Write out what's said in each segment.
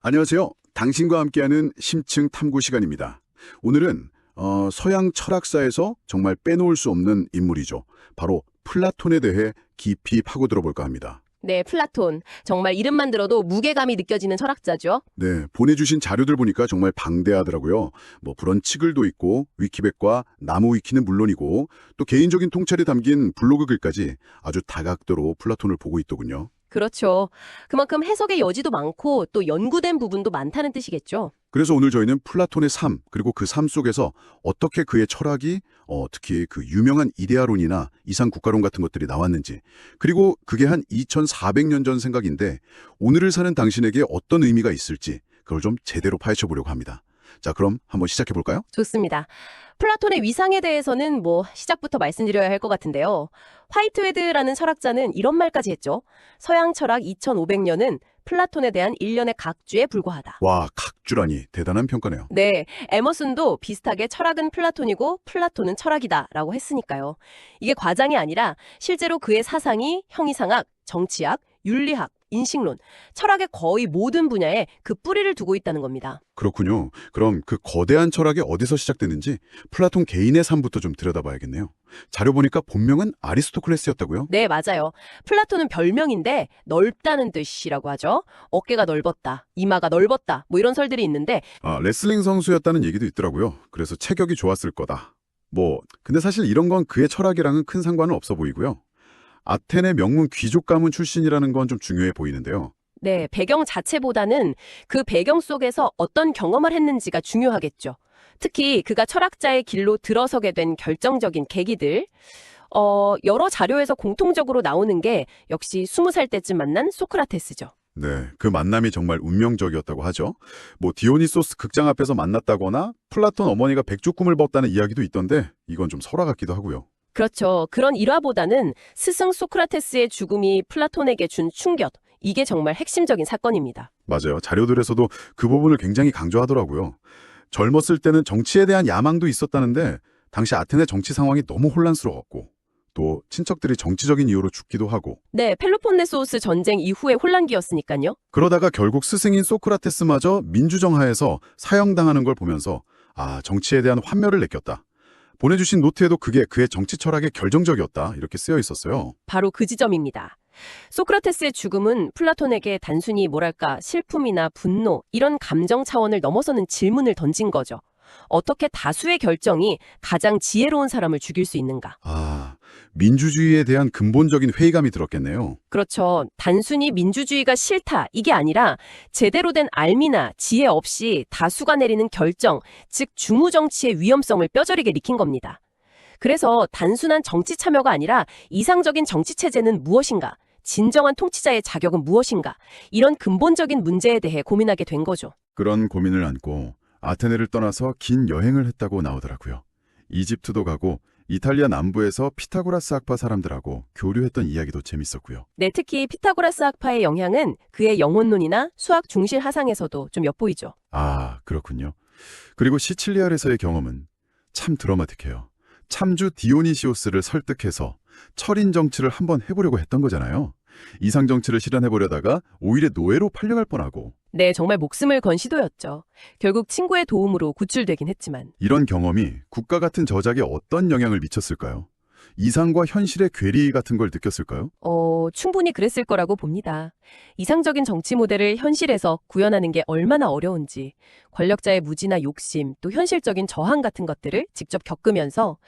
안녕하세요. 당신과 함께하는 심층 탐구 시간입니다. 오늘은 서양 철학사에서 정말 빼놓을 수 없는 인물이죠. 바로 플라톤에 대해 깊이 파고들어 볼까 합니다. 네, 플라톤. 정말 이름만 들어도 무게감이 느껴지는 철학자죠. 네, 보내주신 자료들 보니까 정말 방대하더라고요. 뭐 브런치글도 있고 위키백과 나무 위키는 물론이고 또 개인적인 통찰이 담긴 블로그 글까지 아주 다각도로 플라톤을 보고 있더군요. 그렇죠. 그만큼 해석의 여지도 많고 또 연구된 부분도 많다는 뜻이겠죠. 그래서 오늘 저희는 플라톤의 삶, 그리고 그 삶 속에서 어떻게 그의 철학이 특히 그 유명한 이데아론이나 이상국가론 같은 것들이 나왔는지, 그리고 그게 한 2400년 전 생각인데 오늘을 사는 당신에게 어떤 의미가 있을지 그걸 좀 제대로 파헤쳐 보려고 합니다. 자, 그럼 한번 시작해 볼까요? 좋습니다. 플라톤의 위상에 대해서는 시작부터 말씀드려야 할 것 같은데요. 화이트헤드라는 철학자는 이런 말까지 했죠. 서양 철학 2500년은 플라톤에 대한 일련의 각주에 불과하다. 와, 각주라니 대단한 평가네요. 네, 에머슨도 비슷하게 철학은 플라톤이고 플라톤은 철학이다라고 했으니까요. 이게 과장이 아니라 실제로 그의 사상이 형이상학, 정치학, 윤리학, 인식론, 철학의 거의 모든 분야에 그 뿌리를 두고 있다는 겁니다. 그렇군요. 그럼 그 거대한 철학이 어디서 시작됐는지 플라톤 개인의 삶부터 좀 들여다봐야겠네요. 자료 보니까 본명은 아리스토클레스였다고요? 네, 맞아요. 플라톤은 별명인데 넓다는 뜻이라고 하죠. 어깨가 넓었다, 이마가 넓었다, 이런 설들이 있는데 레슬링 선수였다는 얘기도 있더라고요. 그래서 체격이 좋았을 거다. 근데 사실 이런 건 그의 철학이랑은 큰 상관은 없어 보이고요. 아테네 명문 귀족 가문 출신이라는 건 좀 중요해 보이는데요. 네, 배경 자체보다는 그 배경 속에서 어떤 경험을 했는지가 중요하겠죠. 특히 그가 철학자의 길로 들어서게 된 결정적인 계기들, 여러 자료에서 공통적으로 나오는 게 역시 20살 때쯤 만난 소크라테스죠. 네, 그 만남이 정말 운명적이었다고 하죠. 디오니소스 극장 앞에서 만났다거나 플라톤 어머니가 백조 꿈을 꿨다는 이야기도 있던데 이건 좀 설화 같기도 하고요. 그렇죠. 그런 일화보다는 스승 소크라테스의 죽음이 플라톤에게 준 충격, 이게 정말 핵심적인 사건입니다. 맞아요. 자료들에서도 그 부분을 굉장히 강조하더라고요. 젊었을 때는 정치에 대한 야망도 있었다는데 당시 아테네 정치 상황이 너무 혼란스러웠고 또 친척들이 정치적인 이유로 죽기도 하고 네, 펠로폰네소스 전쟁 이후의 혼란기였으니까요. 그러다가 결국 스승인 소크라테스마저 민주정하에서 사형당하는 걸 보면서 정치에 대한 환멸을 느꼈다. 보내주신 노트에도 그게 그의 정치 철학의 결정적이었다 이렇게 쓰여 있었어요. 바로 그 지점입니다. 소크라테스의 죽음은 플라톤에게 단순히 슬픔이나 분노, 이런 감정 차원을 넘어서는 질문을 던진 거죠. 어떻게 다수의 결정이 가장 지혜로운 사람을 죽일 수 있는가? 민주주의에 대한 근본적인 회의감이 들었겠네요. 그렇죠. 단순히 민주주의가 싫다, 이게 아니라 제대로 된 알미나 지혜 없이 다수가 내리는 결정, 즉 주무정치의 위험성을 뼈저리게 익힌 겁니다. 그래서 단순한 정치 참여가 아니라 이상적인 정치 체제는 무엇인가? 진정한 통치자의 자격은 무엇인가? 이런 근본적인 문제에 대해 고민하게 된 거죠. 그런 고민을 안고 아테네를 떠나서 긴 여행을 했다고 나오더라고요. 이집트도 가고 이탈리아 남부에서 피타고라스 학파 사람들하고 교류했던 이야기도 재밌었고요. 네, 특히 피타고라스 학파의 영향은 그의 영혼론이나 수학 중실 하상에서도 좀 엿보이죠. 그렇군요. 그리고 시칠리아에서의 경험은 참 드라마틱해요. 참주 디오니시오스를 설득해서 철인 정치를 한번 해보려고 했던 거잖아요. 이상 정치를 실현해보려다가 오히려 노예로 팔려갈 뻔하고 네, 정말 목숨을 건 시도였죠. 결국 친구의 도움으로 구출되긴 했지만. 이런 경험이 국가 같은 저작에 어떤 영향을 미쳤을까요? 이상과 현실의 괴리 같은 걸 느꼈을까요? 충분히 그랬을 거라고 봅니다. 이상적인 정치 모델을 현실에서 구현하는 게 얼마나 어려운지, 권력자의 무지나 욕심, 또 현실적인 저항 같은 것들을 직접 겪으면서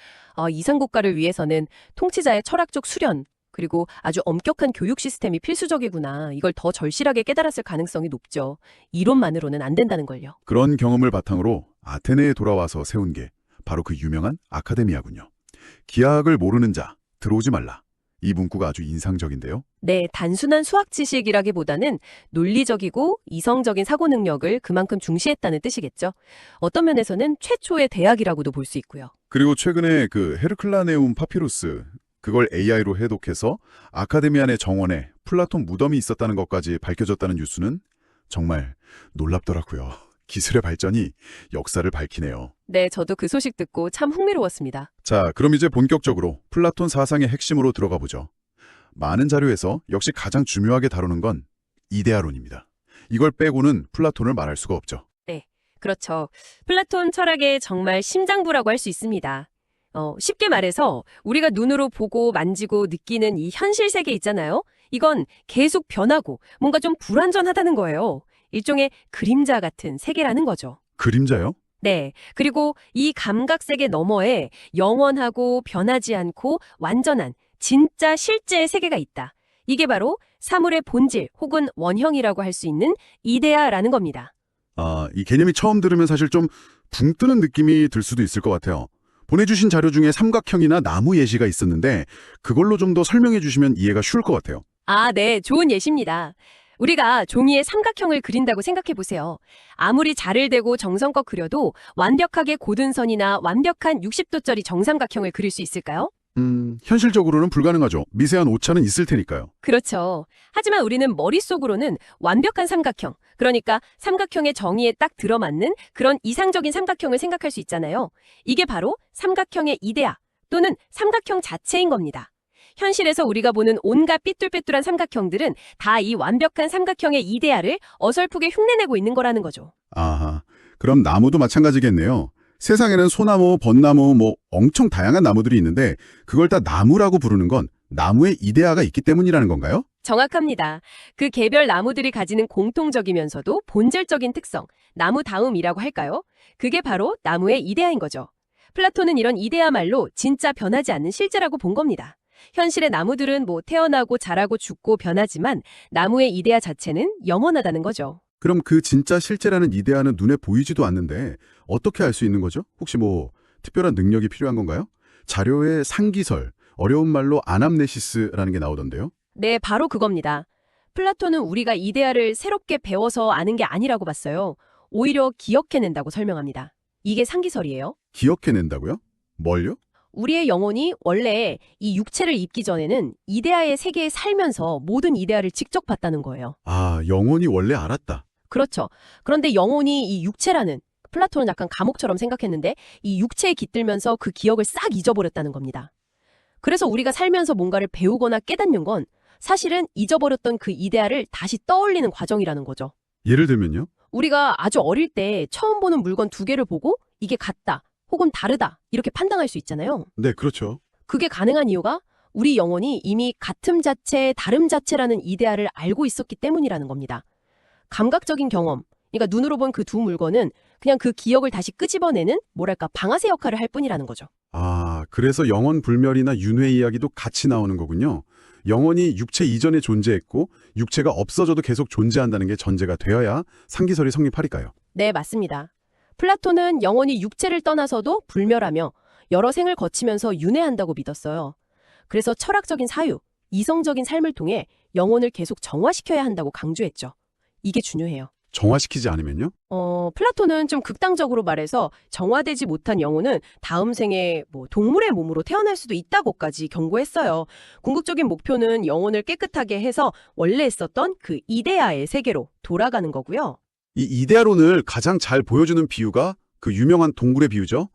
이상 국가를 위해서는 통치자의 철학적 수련, 그리고 아주 엄격한 교육 시스템이 필수적이구나. 이걸 더 절실하게 깨달았을 가능성이 높죠. 이론만으로는 안 된다는 걸요. 그런 경험을 바탕으로 아테네에 돌아와서 세운 게 바로 그 유명한 아카데미아군요. 기하학을 모르는 자, 들어오지 말라. 이 문구가 아주 인상적인데요. 네, 단순한 수학 지식이라기보다는 논리적이고 이성적인 사고 능력을 그만큼 중시했다는 뜻이겠죠. 어떤 면에서는 최초의 대학이라고도 볼 수 있고요. 그리고 최근에 그 헤르클라네움 파피루스, 그걸 AI로 해독해서 아카데미아 내 정원에 플라톤 무덤이 있었다는 것까지 밝혀졌다는 뉴스는 정말 놀랍더라고요. 기술의 발전이 역사를 밝히네요. 네, 저도 그 소식 듣고 참 흥미로웠습니다. 자, 그럼 이제 본격적으로 플라톤 사상의 핵심으로 들어가 보죠. 많은 자료에서 역시 가장 중요하게 다루는 건 이데아론입니다. 이걸 빼고는 플라톤을 말할 수가 없죠. 그렇죠. 플라톤 철학의 정말 심장부라고 할 수 있습니다. 쉽게 말해서 우리가 눈으로 보고 만지고 느끼는 이 현실 세계 있잖아요. 이건 계속 변하고 뭔가 좀 불완전하다는 거예요. 일종의 그림자 같은 세계라는 거죠. 그림자요? 네. 그리고 이 감각 세계 너머에 영원하고 변하지 않고 완전한 진짜 실제의 세계가 있다. 이게 바로 사물의 본질 혹은 원형이라고 할 수 있는 이데아라는 겁니다. 이 개념이 처음 들으면 사실 좀 붕 뜨는 느낌이 들 수도 있을 것 같아요. 보내주신 자료 중에 삼각형이나 나무 예시가 있었는데 그걸로 좀 더 설명해 주시면 이해가 쉬울 것 같아요. 네. 좋은 예시입니다. 우리가 종이에 삼각형을 그린다고 생각해 보세요. 아무리 자를 대고 정성껏 그려도 완벽하게 고든 선이나 완벽한 60도짜리 정삼각형을 그릴 수 있을까요? 현실적으로는 불가능하죠. 미세한 오차는 있을 테니까요. 그렇죠. 하지만 우리는 머릿속으로는 완벽한 삼각형, 그러니까 삼각형의 정의에 딱 들어맞는 그런 이상적인 삼각형을 생각할 수 있잖아요. 이게 바로 삼각형의 이데아 또는 삼각형 자체인 겁니다. 현실에서 우리가 보는 온갖 삐뚤빼뚤한 삼각형들은 다 이 완벽한 삼각형의 이데아를 어설프게 흉내내고 있는 거라는 거죠. 아하, 그럼 나무도 마찬가지겠네요. 세상에는 소나무, 벚나무, 엄청 다양한 나무들이 있는데 그걸 다 나무라고 부르는 건 나무의 이데아가 있기 때문이라는 건가요? 정확합니다. 그 개별 나무들이 가지는 공통적이면서도 본질적인 특성, 나무다움이라고 할까요? 그게 바로 나무의 이데아인 거죠. 플라톤은 이런 이데아말로 진짜 변하지 않는 실제라고 본 겁니다. 현실의 나무들은 태어나고 자라고 죽고 변하지만 나무의 이데아 자체는 영원하다는 거죠. 그럼 그 진짜 실제라는 이데아는 눈에 보이지도 않는데 어떻게 알 수 있는 거죠? 혹시 특별한 능력이 필요한 건가요? 자료에 상기설, 어려운 말로 아남네시스라는 게 나오던데요. 네, 바로 그겁니다. 플라톤은 우리가 이데아를 새롭게 배워서 아는 게 아니라고 봤어요. 오히려 기억해낸다고 설명합니다. 이게 상기설이에요. 기억해낸다고요? 뭘요? 우리의 영혼이 원래 이 육체를 입기 전에는 이데아의 세계에 살면서 모든 이데아를 직접 봤다는 거예요. 영혼이 원래 알았다. 그렇죠. 그런데 영혼이 이 육체라는, 플라톤은 약간 감옥처럼 생각했는데 이 육체에 깃들면서 그 기억을 싹 잊어버렸다는 겁니다. 그래서 우리가 살면서 뭔가를 배우거나 깨닫는 건 사실은 잊어버렸던 그 이데아를 다시 떠올리는 과정이라는 거죠. 예를 들면요? 우리가 아주 어릴 때 처음 보는 물건 두 개를 보고 이게 같다 혹은 다르다 이렇게 판단할 수 있잖아요. 네, 그렇죠. 그게 가능한 이유가 우리 영혼이 이미 같음 자체, 다름 자체라는 이데아를 알고 있었기 때문이라는 겁니다. 감각적인 경험, 그러니까 눈으로 본 그 두 물건은 그냥 그 기억을 다시 끄집어내는 방아쇠 역할을 할 뿐이라는 거죠. 그래서 영혼 불멸이나 윤회 이야기도 같이 나오는 거군요. 영혼이 육체 이전에 존재했고 육체가 없어져도 계속 존재한다는 게 전제가 되어야 상기설이 성립하니까요. 네, 맞습니다. 플라톤은 영혼이 육체를 떠나서도 불멸하며 여러 생을 거치면서 윤회한다고 믿었어요. 그래서 철학적인 사유, 이성적인 삶을 통해 영혼을 계속 정화시켜야 한다고 강조했죠. 이게 중요해요. 정화시키지 않으면요? 플라톤은 좀 극단적으로 말해서 정화되지 못한 영혼은 다음 생에 동물의 몸으로 태어날 수도 있다고까지 경고했어요. 궁극적인 목표는 영혼을 깨끗하게 해서 원래 있었던 그 이데아의 세계로 돌아가는 거고요. 이 이데아론을 가장 잘 보여주는 비유가 그 유명한 동굴의 비유죠.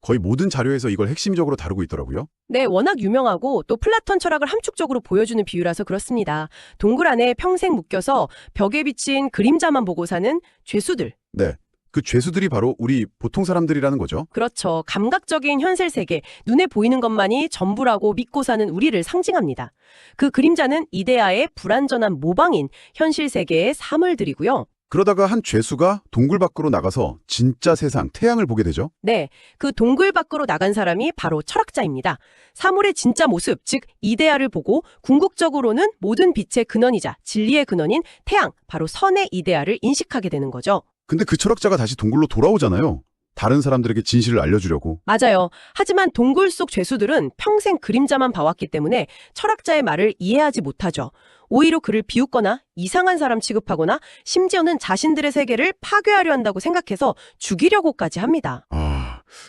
거의 모든 자료에서 이걸 핵심적으로 다루고 있더라고요. 네, 워낙 유명하고 또 플라톤 철학을 함축적으로 보여주는 비유라서 그렇습니다. 동굴 안에 평생 묶여서 벽에 비친 그림자만 보고 사는 죄수들. 네, 그 죄수들이 바로 우리 보통 사람들이라는 거죠. 그렇죠. 감각적인 현실 세계, 눈에 보이는 것만이 전부라고 믿고 사는 우리를 상징합니다. 그 그림자는 이데아의 불완전한 모방인 현실 세계의 사물들이고요. 그러다가 한 죄수가 동굴 밖으로 나가서 진짜 세상, 태양을 보게 되죠. 네, 그 동굴 밖으로 나간 사람이 바로 철학자입니다. 사물의 진짜 모습, 즉 이데아를 보고 궁극적으로는 모든 빛의 근원이자 진리의 근원인 태양, 바로 선의 이데아를 인식하게 되는 거죠. 근데 그 철학자가 다시 동굴로 돌아오잖아요. 다른 사람들에게 진실을 알려주려고. 맞아요. 하지만 동굴 속 죄수들은 평생 그림자만 봐왔기 때문에 철학자의 말을 이해하지 못하죠. 오히려 그를 비웃거나 이상한 사람 취급하거나 심지어는 자신들의 세계를 파괴하려 한다고 생각해서 죽이려고까지 합니다.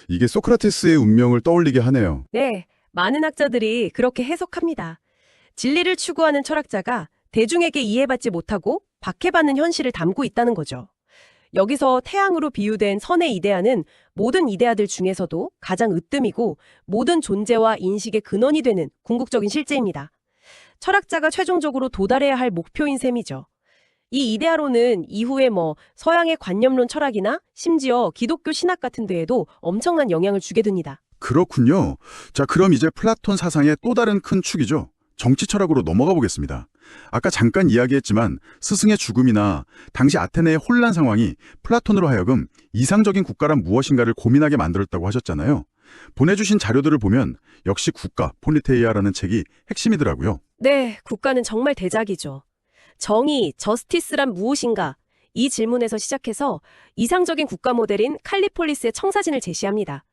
이게 소크라테스의 운명을 떠올리게 하네요. 네, 많은 학자들이 그렇게 해석합니다. 진리를 추구하는 철학자가 대중에게 이해받지 못하고 박해받는 현실을 담고 있다는 거죠. 여기서 태양으로 비유된 선의 이데아는 모든 이데아들 중에서도 가장 으뜸이고 모든 존재와 인식의 근원이 되는 궁극적인 실제입니다. 철학자가 최종적으로 도달해야 할 목표인 셈이죠. 이 이데아론은 이후에 서양의 관념론 철학이나 심지어 기독교 신학 같은 데에도 엄청난 영향을 주게 됩니다. 그렇군요. 자, 그럼 이제 플라톤 사상의 또 다른 큰 축이죠. 정치 철학으로 넘어가 보겠습니다. 아까 잠깐 이야기했지만 스승의 죽음이나 당시 아테네의 혼란 상황이 플라톤으로 하여금 이상적인 국가란 무엇인가를 고민하게 만들었다고 하셨잖아요. 보내주신 자료들을 보면 역시 국가, 폴리테이아라는 책이 핵심이더라고요. 네, 국가는 정말 대작이죠. 정의, 저스티스란 무엇인가? 이 질문에서 시작해서 이상적인 국가 모델인 칼리폴리스의 청사진을 제시합니다.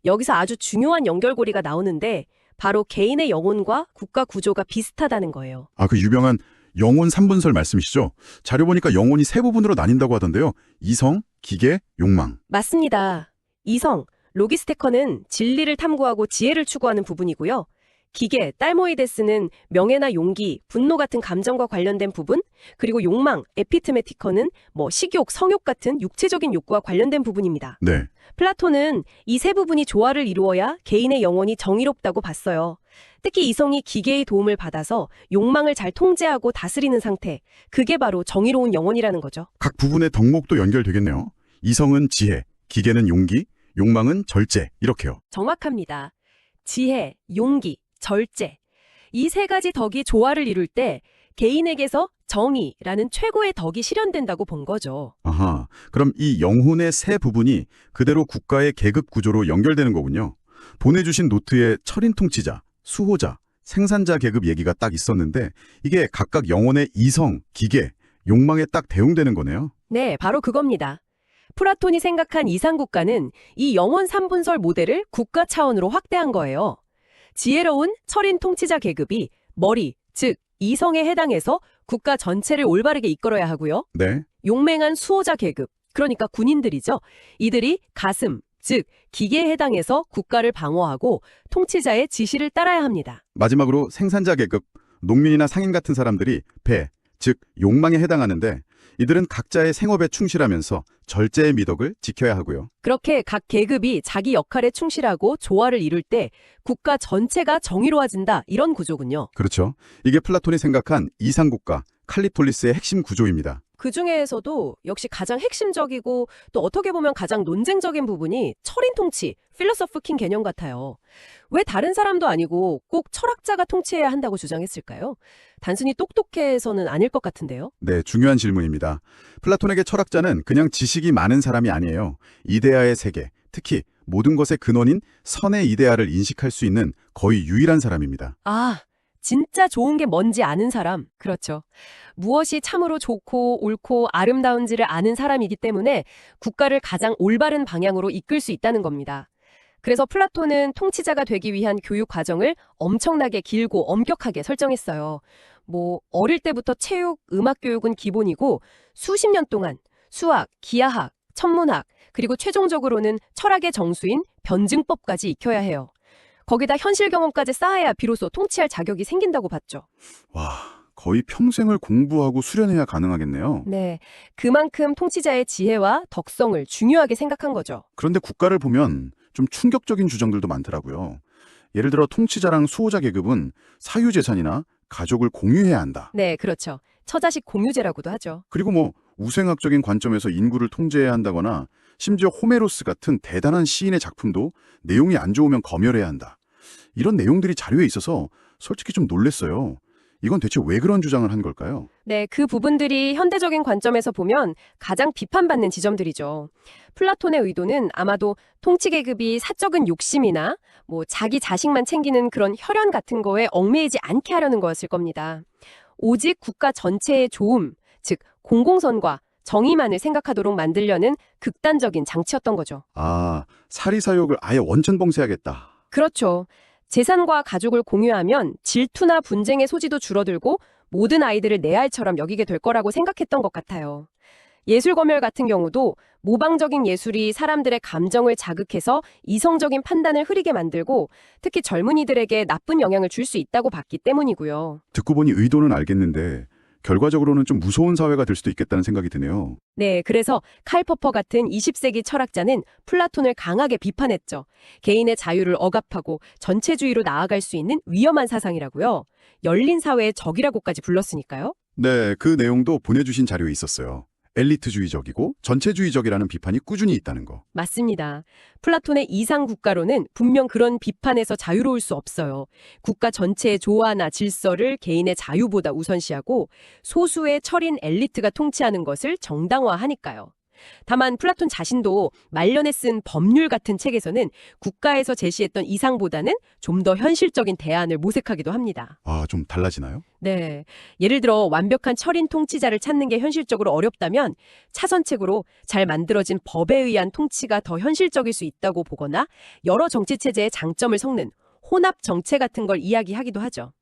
여기서 아주 중요한 연결고리가 나오는데 바로 개인의 영혼과 국가 구조가 비슷하다는 거예요. 아, 그 유명한 영혼 3분설 말씀이시죠? 자료 보니까 영혼이 세 부분으로 나뉜다고 하던데요. 이성, 기계, 욕망. 맞습니다. 이성, 로기스테커는 진리를 탐구하고 지혜를 추구하는 부분이고요. 기계, 딸모이데스는 명예나 용기, 분노 같은 감정과 관련된 부분, 그리고 욕망, 에피트메티커는 식욕, 성욕 같은 육체적인 욕구와 관련된 부분입니다. 네. 플라톤은 이 세 부분이 조화를 이루어야 개인의 영혼이 정의롭다고 봤어요. 특히 이성이 기계의 도움을 받아서 욕망을 잘 통제하고 다스리는 상태, 그게 바로 정의로운 영혼이라는 거죠. 각 부분의 덕목도 연결되겠네요. 이성은 지혜, 기계는 용기, 욕망은 절제, 이렇게요. 정확합니다. 지혜, 용기, 절제. 이 세 가지 덕이 조화를 이룰 때 개인에게서 정의라는 최고의 덕이 실현된다고 본 거죠. 아하, 그럼 이 영혼의 세 부분이 그대로 국가의 계급 구조로 연결되는 거군요. 보내주신 노트에 철인 통치자, 수호자, 생산자 계급 얘기가 딱 있었는데 이게 각각 영혼의 이성, 기계, 욕망에 딱 대응되는 거네요. 네, 바로 그겁니다. 플라톤이 생각한 이상국가는 이 영혼 3분설 모델을 국가 차원으로 확대한 거예요. 지혜로운 철인 통치자 계급이 머리, 즉 이성에 해당해서 국가 전체를 올바르게 이끌어야 하고요. 네. 용맹한 수호자 계급, 그러니까 군인들이죠. 이들이 가슴, 즉 기계에 해당해서 국가를 방어하고 통치자의 지시를 따라야 합니다. 마지막으로 생산자 계급, 농민이나 상인 같은 사람들이 배, 즉 욕망에 해당하는데 이들은 각자의 생업에 충실하면서 절제의 미덕을 지켜야 하고요. 그렇게 각 계급이 자기 역할에 충실하고 조화를 이룰 때 국가 전체가 정의로워진다, 이런 구조군요. 그렇죠. 이게 플라톤이 생각한 이상국가, 칼리폴리스의 핵심 구조입니다. 그 중에서도 역시 가장 핵심적이고 또 어떻게 보면 가장 논쟁적인 부분이 철인 통치, 필로소피킹 개념 같아요. 왜 다른 사람도 아니고 꼭 철학자가 통치해야 한다고 주장했을까요? 단순히 똑똑해서는 아닐 것 같은데요. 네, 중요한 질문입니다. 플라톤에게 철학자는 그냥 지식이 많은 사람이 아니에요. 이데아의 세계, 특히 모든 것의 근원인 선의 이데아를 인식할 수 있는 거의 유일한 사람입니다. 아, 진짜 좋은 게 뭔지 아는 사람. 그렇죠. 무엇이 참으로 좋고 옳고 아름다운지를 아는 사람이기 때문에 국가를 가장 올바른 방향으로 이끌 수 있다는 겁니다. 그래서 플라톤은 통치자가 되기 위한 교육 과정을 엄청나게 길고 엄격하게 설정했어요. 어릴 때부터 체육, 음악 교육은 기본이고 수십 년 동안 수학, 기하학, 천문학, 그리고 최종적으로는 철학의 정수인 변증법까지 익혀야 해요. 거기다 현실 경험까지 쌓아야 비로소 통치할 자격이 생긴다고 봤죠. 와, 거의 평생을 공부하고 수련해야 가능하겠네요. 네, 그만큼 통치자의 지혜와 덕성을 중요하게 생각한 거죠. 그런데 국가를 보면 좀 충격적인 주장들도 많더라고요. 예를 들어 통치자랑 수호자 계급은 사유재산이나 가족을 공유해야 한다. 네, 그렇죠. 처자식 공유제라고도 하죠. 그리고 우생학적인 관점에서 인구를 통제해야 한다거나 심지어 호메로스 같은 대단한 시인의 작품도 내용이 안 좋으면 검열해야 한다. 이런 내용들이 자료에 있어서 솔직히 좀 놀랬어요. 이건 대체 왜 그런 주장을 한 걸까요? 네, 그 부분들이 현대적인 관점에서 보면 가장 비판받는 지점들이죠. 플라톤의 의도는 아마도 통치 계급이 사적인 욕심이나 자기 자식만 챙기는 그런 혈연 같은 거에 얽매이지 않게 하려는 거였을 겁니다. 오직 국가 전체의 좋음, 즉 공공선과 정의만을 생각하도록 만들려는 극단적인 장치였던 거죠. 아, 사리사욕을 아예 원천 봉쇄하겠다. 그렇죠. 재산과 가족을 공유하면 질투나 분쟁의 소지도 줄어들고 모든 아이들을 내 아이처럼 여기게 될 거라고 생각했던 것 같아요. 예술 검열 같은 경우도 모방적인 예술이 사람들의 감정을 자극해서 이성적인 판단을 흐리게 만들고 특히 젊은이들에게 나쁜 영향을 줄 수 있다고 봤기 때문이고요. 듣고 보니 의도는 알겠는데 결과적으로는 좀 무서운 사회가 될 수도 있겠다는 생각이 드네요. 네, 그래서 칼 포퍼 같은 20세기 철학자는 플라톤을 강하게 비판했죠. 개인의 자유를 억압하고 전체주의로 나아갈 수 있는 위험한 사상이라고요. 열린 사회의 적이라고까지 불렀으니까요. 네, 그 내용도 보내주신 자료에 있었어요. 엘리트주의적이고 전체주의적이라는 비판이 꾸준히 있다는 거. 맞습니다. 플라톤의 이상 국가론은 분명 그런 비판에서 자유로울 수 없어요. 국가 전체의 조화나 질서를 개인의 자유보다 우선시하고 소수의 철인 엘리트가 통치하는 것을 정당화하니까요. 다만 플라톤 자신도 말년에 쓴 법률 같은 책에서는 국가에서 제시했던 이상보다는 좀 더 현실적인 대안을 모색하기도 합니다. 아, 좀 달라지나요? 네. 예를 들어 완벽한 철인 통치자를 찾는 게 현실적으로 어렵다면 차선책으로 잘 만들어진 법에 의한 통치가 더 현실적일 수 있다고 보거나 여러 정치체제의 장점을 섞는 혼합 정체 같은 걸 이야기하기도 하죠.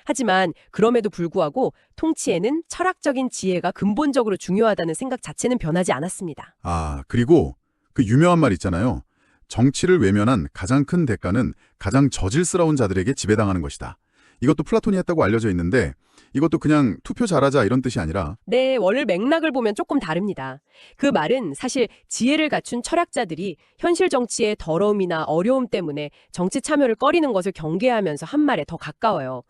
하지만 그럼에도 불구하고 통치에는 철학적인 지혜가 근본적으로 중요하다는 생각 자체는 변하지 않았습니다. 아, 그리고 그 유명한 말 있잖아요. 정치를 외면한 가장 큰 대가는 가장 저질스러운 자들에게 지배당하는 것이다. 이것도 플라톤이 했다고 알려져 있는데 이것도 그냥 투표 잘하자 이런 뜻이 아니라 네, 원을 맥락을 보면 조금 다릅니다. 그 말은 사실 지혜를 갖춘 철학자들이 현실 정치의 더러움이나 어려움 때문에 정치 참여를 꺼리는 것을 경계하면서 한 말에 더 가까워요.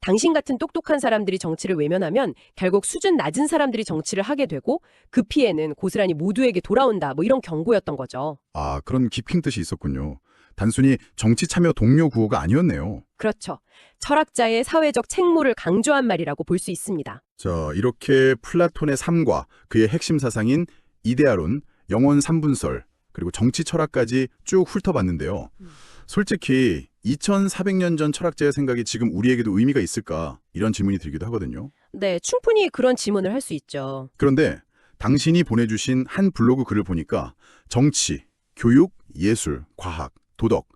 당신 같은 똑똑한 사람들이 정치를 외면하면 결국 수준 낮은 사람들이 정치를 하게 되고 그 피해는 고스란히 모두에게 돌아온다. 뭐 이런 경고였던 거죠. 아, 그런 깊은 뜻이 있었군요. 단순히 정치 참여 동료 구호가 아니었네요. 그렇죠. 철학자의 사회적 책무를 강조한 말이라고 볼 수 있습니다. 자, 이렇게 플라톤의 삶과 그의 핵심 사상인 이데아론, 영원 삼분설, 그리고 정치 철학까지 쭉 훑어봤는데요. 솔직히 2400년 전 철학자의 생각이 지금 우리에게도 의미가 있을까? 이런 질문이 들기도 하거든요. 네, 충분히 그런 질문을 할 수 있죠. 그런데 당신이 보내주신 한 블로그 글을 보니까 정치, 교육, 예술, 과학, 도덕,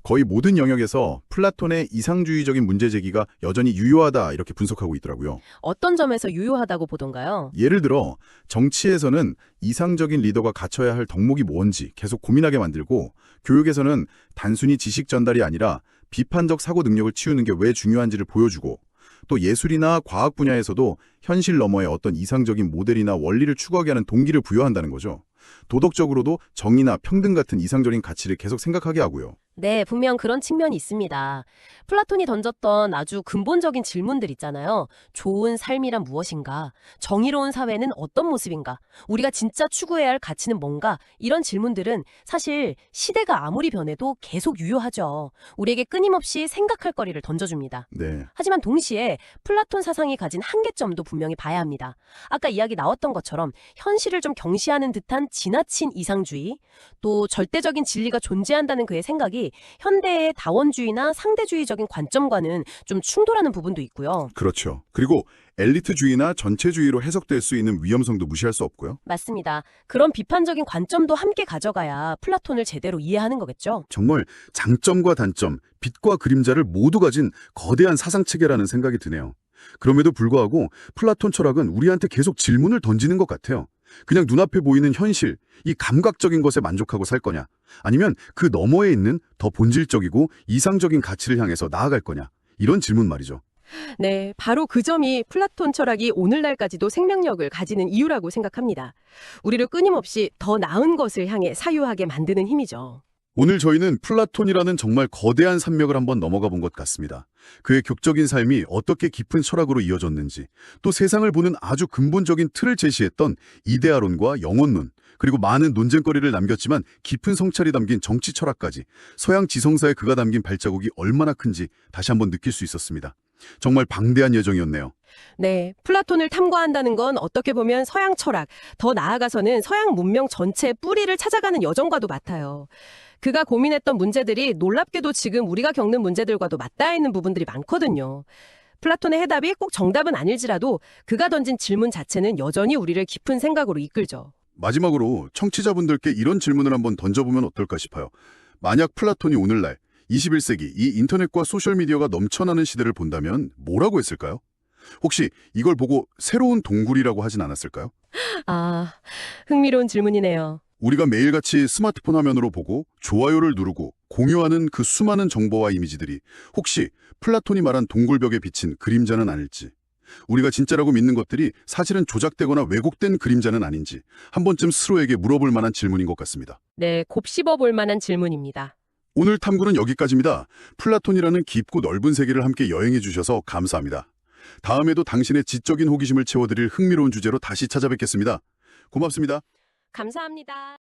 거의 모든 영역에서 플라톤의 이상주의적인 문제 제기가 여전히 유효하다 이렇게 분석하고 있더라고요. 어떤 점에서 유효하다고 보던가요? 예를 들어 정치에서는 이상적인 리더가 갖춰야 할 덕목이 뭔지 계속 고민하게 만들고 교육에서는 단순히 지식 전달이 아니라 비판적 사고 능력을 키우는 게 왜 중요한지를 보여주고 또 예술이나 과학 분야에서도 현실 너머의 어떤 이상적인 모델이나 원리를 추구하게 하는 동기를 부여한다는 거죠. 도덕적으로도 정의나 평등 같은 이상적인 가치를 계속 생각하게 하고요. 네, 분명 그런 측면이 있습니다. 플라톤이 던졌던 아주 근본적인 질문들 있잖아요. 좋은 삶이란 무엇인가? 정의로운 사회는 어떤 모습인가? 우리가 진짜 추구해야 할 가치는 뭔가? 이런 질문들은 사실 시대가 아무리 변해도 계속 유효하죠. 우리에게 끊임없이 생각할 거리를 던져줍니다. 네. 하지만 동시에 플라톤 사상이 가진 한계점도 분명히 봐야 합니다. 아까 이야기 나왔던 것처럼 현실을 좀 경시하는 듯한 지나친 이상주의, 또 절대적인 진리가 존재한다는 그의 생각이 현대의 다원주의나 상대주의적인 관점과는 좀 충돌하는 부분도 있고요. 그렇죠. 그리고 엘리트주의나 전체주의로 해석될 수 있는 위험성도 무시할 수 없고요. 맞습니다. 그런 비판적인 관점도 함께 가져가야 플라톤을 제대로 이해하는 거겠죠. 정말 장점과 단점, 빛과 그림자를 모두 가진 거대한 사상체계라는 생각이 드네요. 그럼에도 불구하고 플라톤 철학은 우리한테 계속 질문을 던지는 것 같아요. 그냥 눈앞에 보이는 현실, 이 감각적인 것에 만족하고 살 거냐? 아니면 그 너머에 있는 더 본질적이고 이상적인 가치를 향해서 나아갈 거냐? 이런 질문 말이죠. 네, 바로 그 점이 플라톤 철학이 오늘날까지도 생명력을 가지는 이유라고 생각합니다. 우리를 끊임없이 더 나은 것을 향해 사유하게 만드는 힘이죠. 오늘 저희는 플라톤이라는 정말 거대한 산맥을 한번 넘어가 본 것 같습니다. 그의 격적인 삶이 어떻게 깊은 철학으로 이어졌는지, 또 세상을 보는 아주 근본적인 틀을 제시했던 이데아론과 영혼론, 그리고 많은 논쟁거리를 남겼지만 깊은 성찰이 담긴 정치 철학까지 서양 지성사에 그가 담긴 발자국이 얼마나 큰지 다시 한번 느낄 수 있었습니다. 정말 방대한 여정이었네요. 네, 플라톤을 탐구한다는 건 어떻게 보면 서양 철학, 더 나아가서는 서양 문명 전체의 뿌리를 찾아가는 여정과도 같아요. 그가 고민했던 문제들이 놀랍게도 지금 우리가 겪는 문제들과도 맞닿아 있는 부분들이 많거든요. 플라톤의 해답이 꼭 정답은 아닐지라도 그가 던진 질문 자체는 여전히 우리를 깊은 생각으로 이끌죠. 마지막으로 청취자분들께 이런 질문을 한번 던져보면 어떨까 싶어요. 만약 플라톤이 오늘날 21세기 이 인터넷과 소셜미디어가 넘쳐나는 시대를 본다면 뭐라고 했을까요? 혹시 이걸 보고 새로운 동굴이라고 하진 않았을까요? 아, 흥미로운 질문이네요. 우리가 매일같이 스마트폰 화면으로 보고 좋아요를 누르고 공유하는 그 수많은 정보와 이미지들이 혹시 플라톤이 말한 동굴벽에 비친 그림자는 아닐지, 우리가 진짜라고 믿는 것들이 사실은 조작되거나 왜곡된 그림자는 아닌지 한 번쯤 스스로에게 물어볼 만한 질문인 것 같습니다. 네, 곱씹어 볼 만한 질문입니다. 오늘 탐구는 여기까지입니다. 플라톤이라는 깊고 넓은 세계를 함께 여행해 주셔서 감사합니다. 다음에도 당신의 지적인 호기심을 채워드릴 흥미로운 주제로 다시 찾아뵙겠습니다. 고맙습니다. 감사합니다.